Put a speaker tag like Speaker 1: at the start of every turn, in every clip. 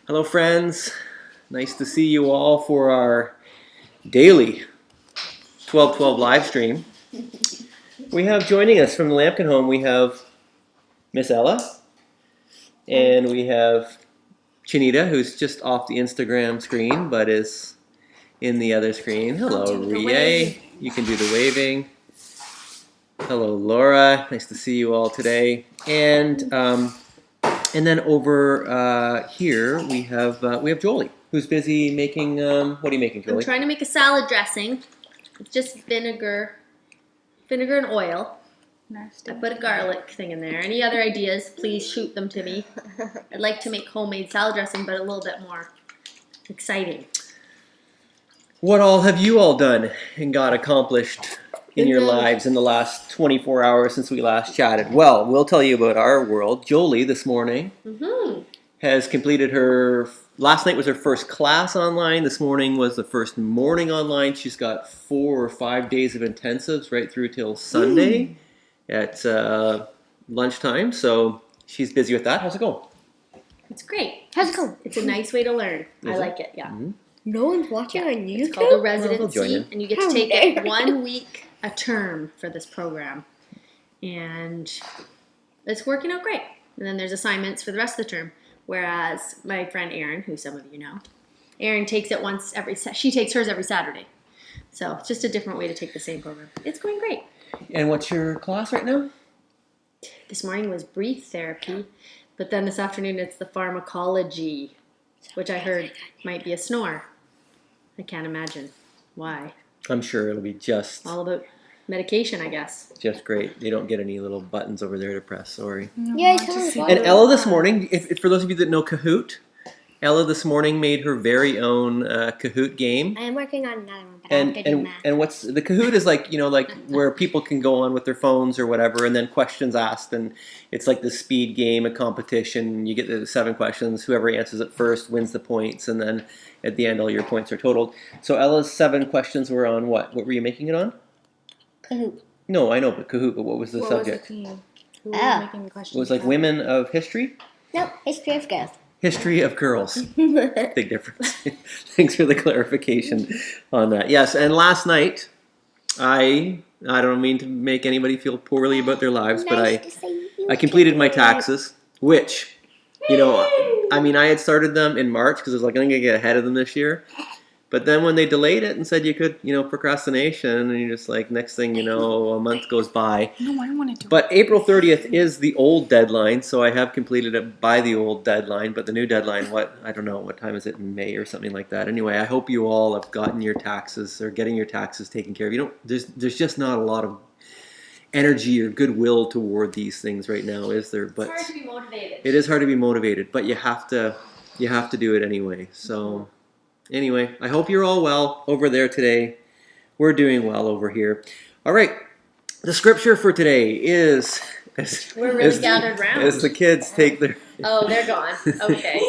Speaker 1: Hello, friends. Nice to see you all for our daily 12:12 live stream. We have joining us from the Lampkin home, we have Miss Ella, and we have Chinita, who's just off the Instagram screen, but is in the other screen. Hello, Rie. You can do the waving. Hello, Laura. Nice to see you all today. And then over here we have Jolie, who's busy making. What are you making, Jolie?
Speaker 2: I'm trying to make a salad dressing. It's just vinegar and oil.
Speaker 3: Nasty.
Speaker 2: I put a garlic thing in there. Any other ideas, please shoot them to me. I'd like to make homemade salad dressing, but a little bit more exciting.
Speaker 1: What all have you all done and got accomplished in your lives in the last 24 hours since we last chatted? Well, we'll tell you about our world. Jolie this morning has completed her. Last night was her first class online. This morning was the first morning online. She's got 4 or 5 days of intensives right through till Sunday at lunchtime. So she's busy with that. How's it going?
Speaker 2: It's great.
Speaker 3: How's it going?
Speaker 2: It's a nice way to learn. I
Speaker 1: Is it?
Speaker 2: like it, yeah.
Speaker 1: Mm-hmm.
Speaker 3: No one's watching on YouTube?
Speaker 2: It's called a
Speaker 1: Well, they'll join
Speaker 2: residency,
Speaker 1: in.
Speaker 2: and you get
Speaker 3: How
Speaker 2: to take
Speaker 3: dare
Speaker 2: it 1 week a term for this program. And it's working out great. And then there's assignments for the rest of the term. Whereas my friend Erin, who some of you know, Erin takes it she takes hers every Saturday. So it's just a different way to take the same program. It's going great.
Speaker 1: And what's your class right now?
Speaker 2: This morning was brief therapy, but then this afternoon it's the pharmacology, which I heard might be a snore. I can't imagine why.
Speaker 1: I'm sure it'll be just
Speaker 2: All about medication, I guess.
Speaker 1: great. You don't get any little buttons over there to press. Sorry.
Speaker 3: Yeah, I totally got
Speaker 1: And
Speaker 3: it.
Speaker 1: Ella this morning, if for those of you that know Kahoot, Ella this morning made her very own Kahoot game.
Speaker 3: I am working on another one, but I have to do math.
Speaker 1: And what's the Kahoot is like, like where people can go on with their phones or whatever, and then questions asked, and it's like the speed game, a competition. You get the 7 questions. Whoever answers it first wins the points, and then at the end, all your points are totaled. So Ella's 7 questions were on what? What were you making it on?
Speaker 3: Kahoot.
Speaker 1: No, I know, but Kahoot. But what was the subject?
Speaker 3: Who
Speaker 2: Oh.
Speaker 3: was
Speaker 2: making the questions?
Speaker 1: It was like women of history.
Speaker 3: Nope, history of girls.
Speaker 1: History of girls. Big difference. Thanks for the clarification on that. Yes, and last night, I don't mean to make anybody feel poorly about their lives, but I completed my taxes, which, I mean, I had started them in March because I was like, I'm going to get ahead of them this year. But then when they delayed it and said you could, procrastination, and you're just like, next thing you know, a month goes by.
Speaker 4: No, I want to do it.
Speaker 1: But April 30th is the old deadline, so I have completed it by the old deadline. But the new deadline, I don't know, what time is it in May or something like that. Anyway, I hope you all have gotten your taxes or getting your taxes taken care of. There's just not a lot of energy or goodwill toward these things right now, is there? But
Speaker 2: It's hard to be motivated.
Speaker 1: it is hard to be motivated, but you have to do it anyway. So anyway, I hope you're all well over there today. We're doing well over here. All right. The scripture for today is
Speaker 2: We're really gathered round.
Speaker 1: as the kids take their.
Speaker 2: Oh, they're gone. Okay.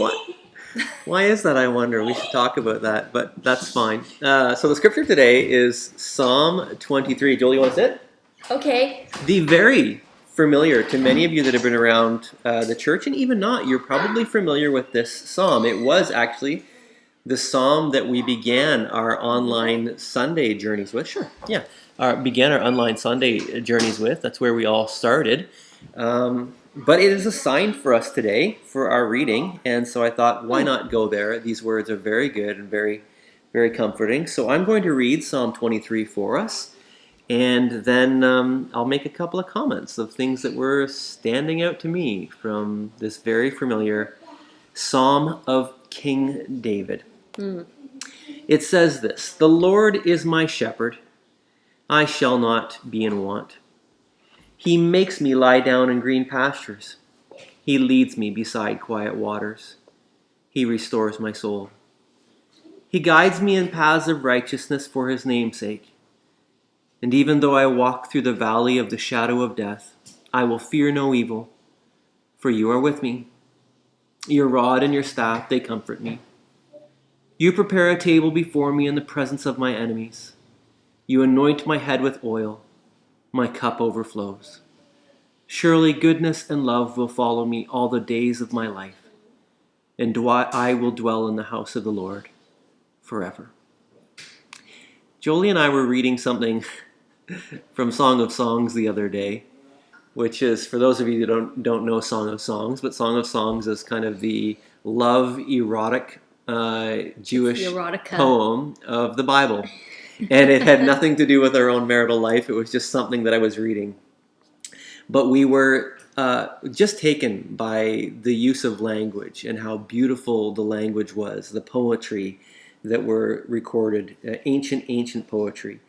Speaker 1: Why is that? I wonder. We should talk about that, but that's fine. So the scripture today is Psalm 23. Joel, you want to sit?
Speaker 2: Okay.
Speaker 1: The very familiar to many of you that have been around the church, and even not, you're probably familiar with this psalm. It was actually the psalm that we began our online Sunday journeys with. Sure, yeah. Began our online Sunday journeys with. That's where we all started. But it is assigned for us today for our reading, and so I thought, why not go there? These words are very good and very, very comforting. So I'm going to read Psalm 23 for us, and then I'll make a couple of comments of things that were standing out to me from this very familiar Psalm of King David. It says this: "The Lord is my shepherd, I shall not be in want. He makes me lie down in green pastures. He leads me beside quiet waters. He restores my soul. He guides me in paths of righteousness for his name's sake. And even though I walk through the valley of the shadow of death, I will fear no evil, for you are with me. Your rod and your staff, they comfort me. You prepare a table before me in the presence of my enemies. You anoint my head with oil. My cup overflows. Surely goodness and love will follow me all the days of my life, and I will dwell in the house of the Lord forever. Jolie and I were reading something from Song of Songs the other day, which is, for those of you that don't know Song of Songs, but Song of Songs is kind of the love erotic Jewish
Speaker 2: erotica
Speaker 1: poem of the Bible. And it had nothing to do with our own marital life. It was just something that I was reading. But we were just taken by the use of language and how beautiful the language was, the poetry that were recorded, ancient poetry.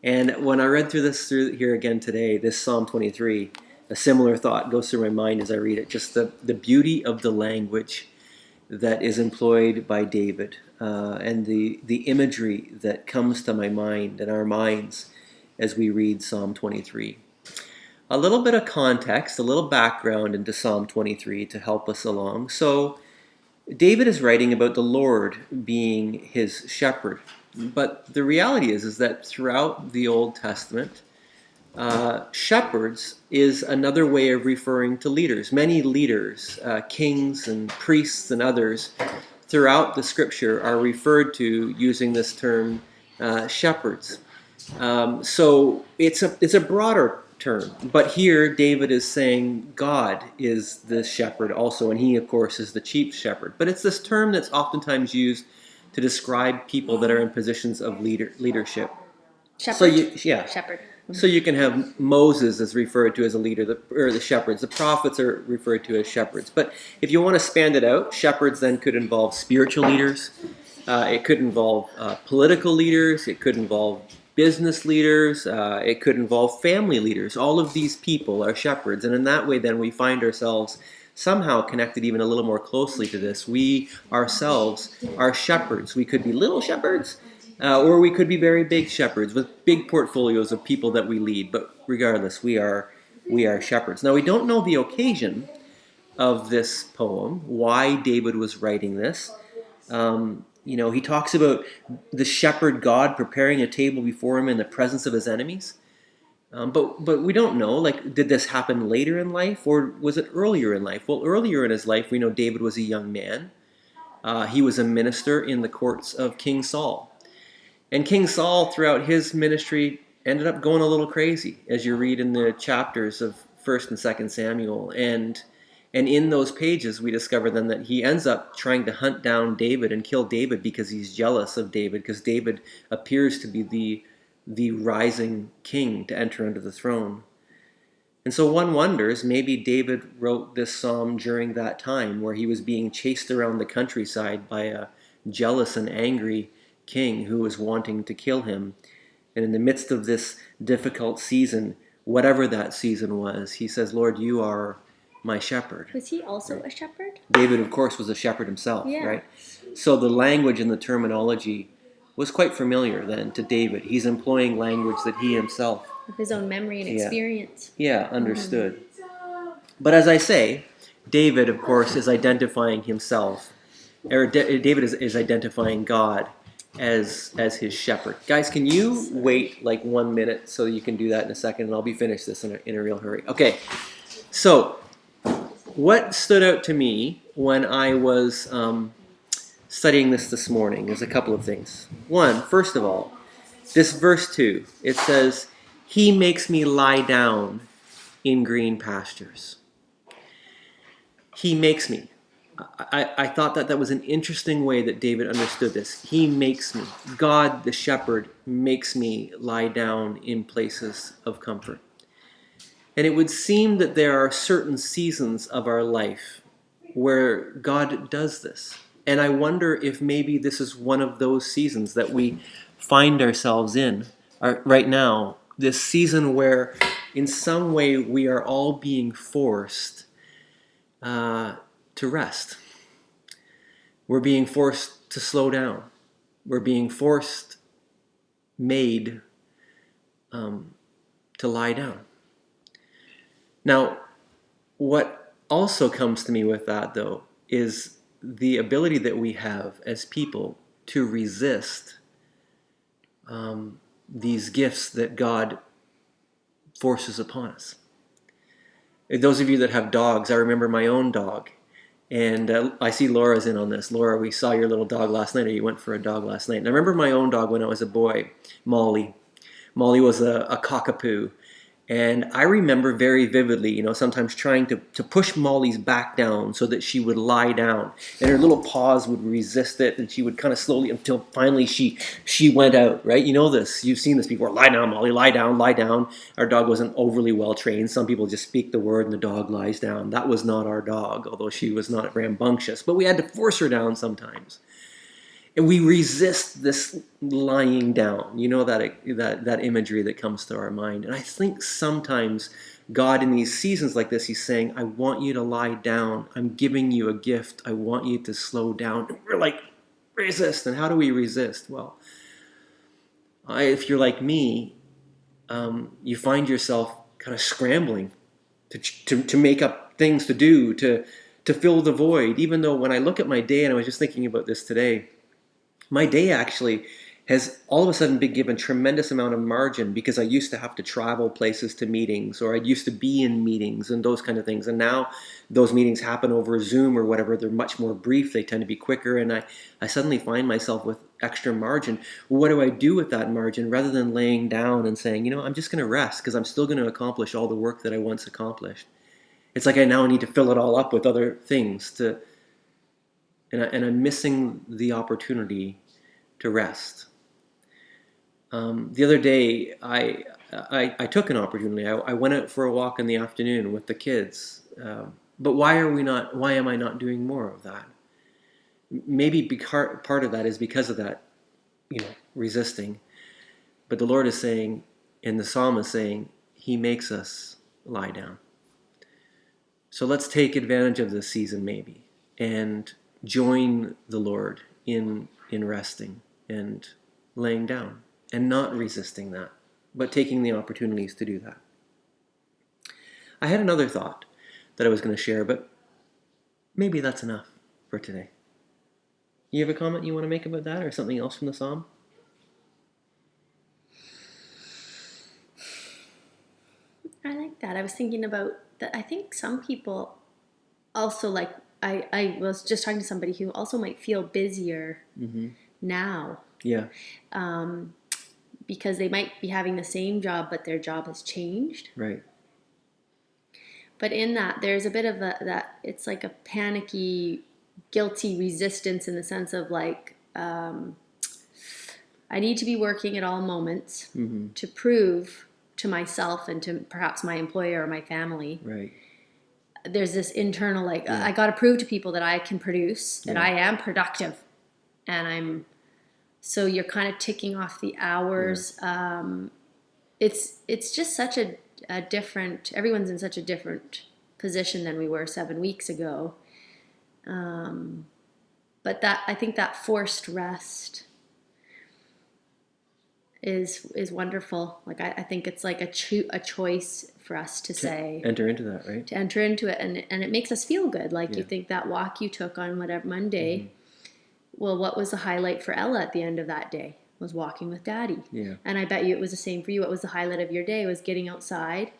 Speaker 1: And when I read through here again today, this Psalm 23, a similar thought goes through my mind as I read it. Just the beauty of the language that is employed by David, and the imagery that comes to my mind and our minds as we read Psalm 23. A little bit of context, a little background into Psalm 23 to help us along. So David is writing about the Lord being his shepherd. But the reality is that throughout the Old Testament, shepherds is another way of referring to leaders. Many leaders, kings and priests and others, throughout the Scripture are referred to using this term shepherds. So it's a broader term. But here David is saying God is the shepherd also, and he, of course, is the chief shepherd. But it's this term that's oftentimes used to describe people that are in positions of leadership.
Speaker 2: shepherd.
Speaker 1: Shepherd. So you can have Moses as referred to as a leader, or the shepherds. The prophets are referred to as shepherds. But if you want to span it out, shepherds then could involve spiritual leaders. It could involve political leaders. It could involve business leaders. It could involve family leaders. All of these people are shepherds. And in that way, then, we find ourselves somehow connected even a little more closely to this. We ourselves are shepherds. We could be little shepherds, or we could be very big shepherds with big portfolios of people that we lead. But regardless, we are shepherds. Now, we don't know the occasion of this poem, why David was writing this. He talks about the shepherd God preparing a table before him in the presence of his enemies. But we don't know, did this happen later in life, or was it earlier in life? Well, earlier in his life, we know David was a young man. He was a minister in the courts of King Saul. And King Saul, throughout his ministry, ended up going a little crazy, as you read in the chapters of 1st and 2nd Samuel. And in those pages, we discover then that he ends up trying to hunt down David and kill David because he's jealous of David, because David appears to be the rising king to enter under the throne. And so one wonders, maybe David wrote this psalm during that time where he was being chased around the countryside by a jealous and angry king who was wanting to kill him. And in the midst of this difficult season, whatever that season was, he says, Lord, you are my shepherd.
Speaker 2: Was he also a shepherd?
Speaker 1: David, of course, was a shepherd himself, right? So the language and the terminology was quite familiar then to David. He's employing language that he himself,
Speaker 2: with his own memory and experience.
Speaker 1: Understood. But as I say, David, of course, is identifying himself, or David is identifying God as his shepherd. Guys, can you wait 1 minute so you can do that in a second, and I'll be finished this in a real hurry. Okay, so what stood out to me when I was studying this morning is a couple of things. One, first of all, this verse 2, it says, He makes me lie down in green pastures. He makes me. I thought that was an interesting way that David understood this. He makes me. God, the shepherd, makes me lie down in places of comfort. And it would seem that there are certain seasons of our life where God does this. And I wonder if maybe this is one of those seasons that we find ourselves in right now. This season where in some way we are all being forced to rest. We're being forced to slow down. We're being made to lie down. Now, what also comes to me with that, though, is the ability that we have as people to resist these gifts that God forces upon us. Those of you that have dogs, I remember my own dog, And I see Laura's in on this. Laura, we saw your little dog last night, or you went for a dog last night. And I remember my own dog when I was a boy, Molly. Molly was a cockapoo. And I remember very vividly, sometimes trying to push Molly's back down so that she would lie down. And her little paws would resist it, and she would kind of slowly, until finally she went out, right? You know this. You've seen this before. Lie down, Molly. Lie down, lie down. Our dog wasn't overly well trained. Some people just speak the word and the dog lies down. That was not our dog, although she was not rambunctious. But we had to force her down sometimes. And we resist this lying down. You know that imagery that comes to our mind. And I think sometimes God, in these seasons like this, He's saying, I want you to lie down. I'm giving you a gift. I want you to slow down. And we're like, resist. And how do we resist? Well, if you're like me, you find yourself kind of scrambling to make up things to do, to fill the void. Even though when I look at my day, and I was just thinking about this today, my day actually has all of a sudden been given tremendous amount of margin, because I used to have to travel places to meetings, or I used to be in meetings and those kind of things. And now those meetings happen over Zoom or whatever. They're much more brief. They tend to be quicker. And I suddenly find myself with extra margin. What do I do with that margin, rather than laying down and saying, I'm just going to rest, because I'm still going to accomplish all the work that I once accomplished? It's like I now need to fill it all up with other things and I'm missing the opportunity to rest. The other day, I took an opportunity. I went out for a walk in the afternoon with the kids. But why am I not doing more of that? Maybe part of that is because of that, resisting. But the Lord is saying, and the psalm is saying, He makes us lie down. So let's take advantage of this season maybe, and join the Lord in resting and laying down, and not resisting that, but taking the opportunities to do that. I had another thought that I was going to share, but maybe that's enough for today. You have a comment you want to make about that, or something else from the psalm?
Speaker 2: I like that. I was thinking about that. I think some people also, like, I was just talking to somebody who also might feel busier now.
Speaker 1: Yeah.
Speaker 2: Because they might be having the same job, but their job has changed.
Speaker 1: Right.
Speaker 2: But in that, there's a bit of that it's like a panicky, guilty resistance, in the sense of like, I need to be working at all moments to prove to myself and to perhaps my employer or my family.
Speaker 1: Right.
Speaker 2: There's this internal, like, I got to prove to people that I can produce, that I am productive, and so you're kind of ticking off the hours. Yeah. It's just such a different, everyone's in such a different position than we were 7 weeks ago. But I think that forced rest is wonderful. Like, I think it's like a choice for us to say,
Speaker 1: enter into that, right?
Speaker 2: To enter into it, and it makes us feel good. Like, you think that walk you took on whatever Monday, well, what was the highlight for Ella at the end of that day? Was walking with Daddy. Yeah. And I bet you it was the same for you. What was the highlight of your day? Was getting outside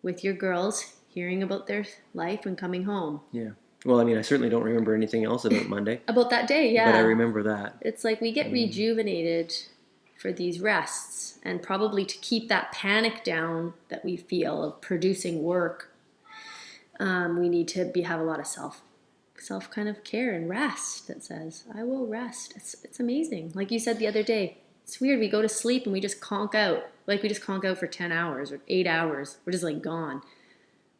Speaker 2: with your girls, hearing about their life, and coming home. Yeah.
Speaker 1: Well, I mean, I certainly don't remember anything else about Monday.
Speaker 2: About that day, yeah.
Speaker 1: But I remember that.
Speaker 2: It's like we get rejuvenated for these rests, and probably to keep that panic down that we feel of producing work, we need to have a lot of self kind of care and rest that says, I will rest. It's amazing. Like you said the other day, it's weird. We go to sleep and we just conk out. Like, we just conk out for 10 hours or 8 hours. We're just like gone.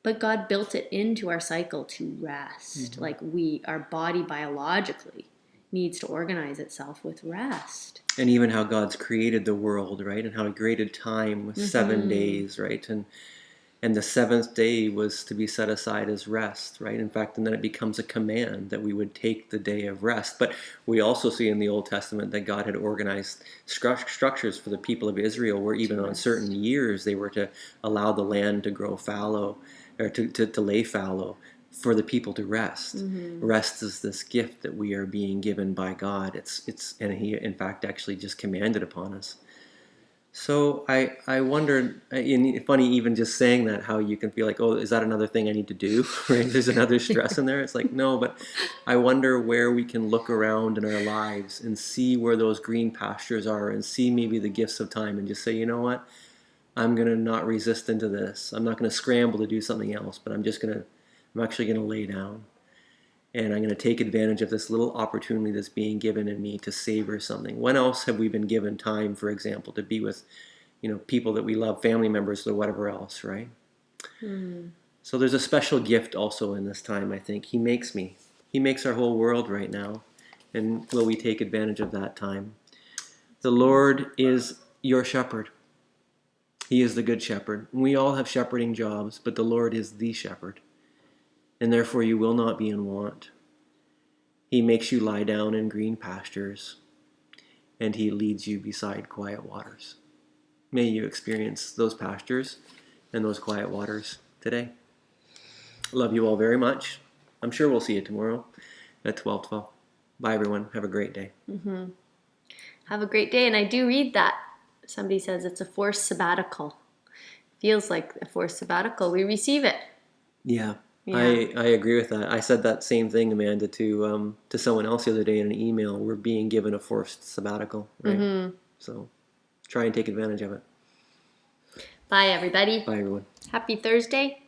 Speaker 2: But God built it into our cycle to rest. Like, our body biologically needs to organize itself with rest.
Speaker 1: And even how God's created the world, right? And how He created time with 7 days, right? And the seventh day was to be set aside as rest, right? In fact, and then it becomes a command that we would take the day of rest. But we also see in the Old Testament that God had organized structures for the people of Israel, where even on certain years they were to allow the land to grow fallow, or to lay fallow, for the people to rest. Rest is this gift that we are being given by God. And He, in fact, actually just commanded upon us. So I wondered, and funny even just saying that, how you can feel like, oh, is that another thing I need to do? Right? There's another stress in there. It's like, no, but I wonder where we can look around in our lives and see where those green pastures are and see maybe the gifts of time and just say, you know what? I'm going to not resist into this. I'm not going to scramble to do something else, but I'm actually going to lay down. And I'm going to take advantage of this little opportunity that's being given in me to savor something. When else have we been given time, for example, to be with, people that we love, family members or whatever else, right? So there's a special gift also in this time, I think. He makes our whole world right now. And will we take advantage of that time? The Lord is your shepherd. He is the good shepherd. We all have shepherding jobs, but the Lord is the shepherd. And therefore you will not be in want. He makes you lie down in green pastures, and he leads you beside quiet waters. May you experience those pastures and those quiet waters today. Love you all very much. I'm sure we'll see you tomorrow at 12:12. Bye, everyone. Have a great day.
Speaker 2: Have a great day. And I do read that. Somebody says it's a forced sabbatical. Feels like a forced sabbatical. We receive it.
Speaker 1: Yeah.
Speaker 2: Yeah.
Speaker 1: I agree with that. I said that same thing, Amanda, to someone else the other day in an email. We're being given a forced sabbatical, right? So try and take advantage of it.
Speaker 2: Bye, everybody.
Speaker 1: Bye, everyone.
Speaker 2: Happy Thursday.